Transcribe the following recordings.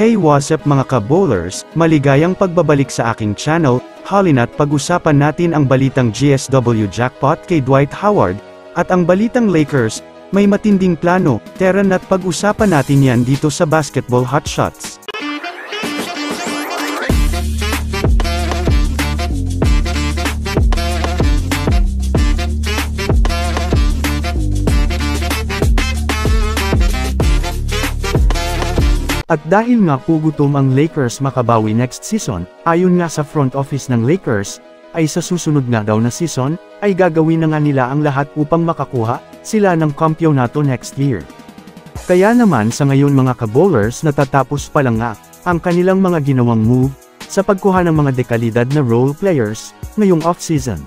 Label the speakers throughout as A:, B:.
A: Hey, what's up mga ka-bowlers, maligayang pagbabalik sa aking channel. Halina't pag-usapan natin ang balitang GSW jackpot kay Dwight Howard, at ang balitang Lakers, may matinding plano. Tara na't pag-usapan natin yan dito sa Basketball Hotshots. At dahil nga pugutom ang Lakers makabawi next season, ayon nga sa front office ng Lakers, ay sa susunod nga daw na season, ay gagawin na nga nila ang lahat upang makakuha sila ng kampyonato next year. Kaya naman sa ngayon mga ka-bowlers natatapos pa lang nga ang kanilang mga ginawang move sa pagkuha ng mga dekalidad na role players ngayong off-season.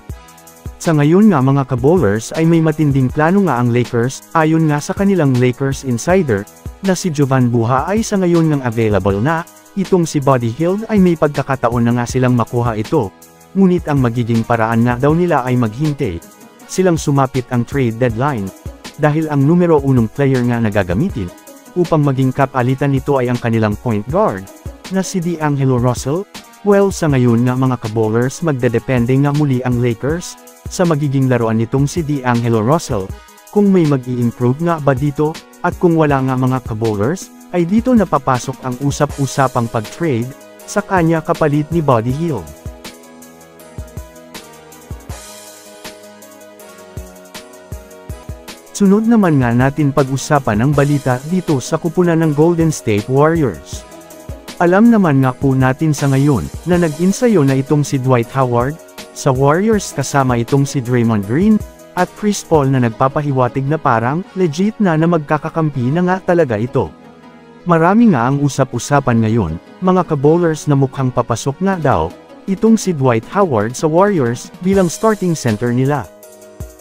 A: Sa ngayon nga mga ka-bowlers ay may matinding plano nga ang Lakers, ayon nga sa kanilang Lakers insider, na si Jovan Buha ay sa ngayon ngang available na, itong si Buddy Hield ay may pagkakataon na nga silang makuha ito, ngunit ang magiging paraan nga daw nila ay maghintay silang sumapit ang trade deadline, dahil ang numero 1 player nga na gagamitin, upang maging kapalitan nito ay ang kanilang point guard, na si D'Angelo Russell. Well sa ngayon nga mga ka-bowlers magdedepende nga muli ang Lakers, sa magiging laruan nitong si D'Angelo Russell, kung may mag-i-improve nga ba dito, at kung wala nga mga ka-bowlers, ay dito napapasok ang usap-usapang pag-trade sa kanya kapalit ni Buddy Hield. Sunod naman nga natin pag-usapan ang balita dito sa kupunan ng Golden State Warriors. Alam naman nga po natin sa ngayon na nag-insayo na itong si Dwight Howard sa Warriors kasama itong si Draymond Green at Chris Paul na nagpapahiwatig na parang legit na magkakakampi na nga talaga ito. Marami nga ang usap-usapan ngayon, mga ka-bowlers na mukhang papasok nga daw itong si Dwight Howard sa Warriors bilang starting center nila.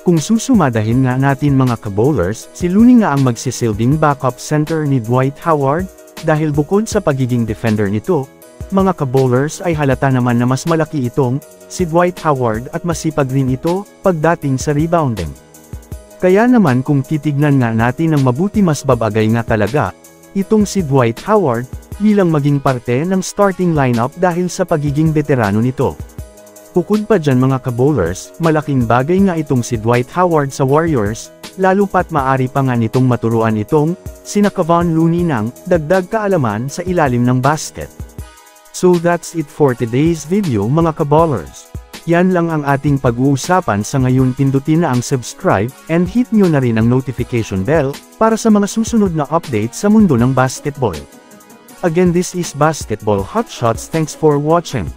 A: Kung susumadahin nga natin mga ka-bowlers, si Looney nga ang magsisilbing backup center ni Dwight Howard, dahil bukod sa pagiging defender nito, mga ka-bowlers ay halata naman na mas malaki itong si Dwight Howard at masipag rin ito pagdating sa rebounding. Kaya naman kung titignan nga natin ng mabuti mas babagay nga talaga itong si Dwight Howard bilang maging parte ng starting lineup dahil sa pagiging veterano nito. Bukod pa dyan mga ka-bowlers, malaking bagay nga itong si Dwight Howard sa Warriors, lalo pat maari pa nga nitong maturuan itong sina Kevon Looney ng dagdag kaalaman sa ilalim ng basket. So that's it for today's video mga ka-ballers. Yan lang ang ating pag-uusapan sa ngayon. Pindutin na ang subscribe and hit nyo na rin ang notification bell para sa mga susunod na updates sa mundo ng basketball. Again, this is Basketball Hotshots. Thanks for watching.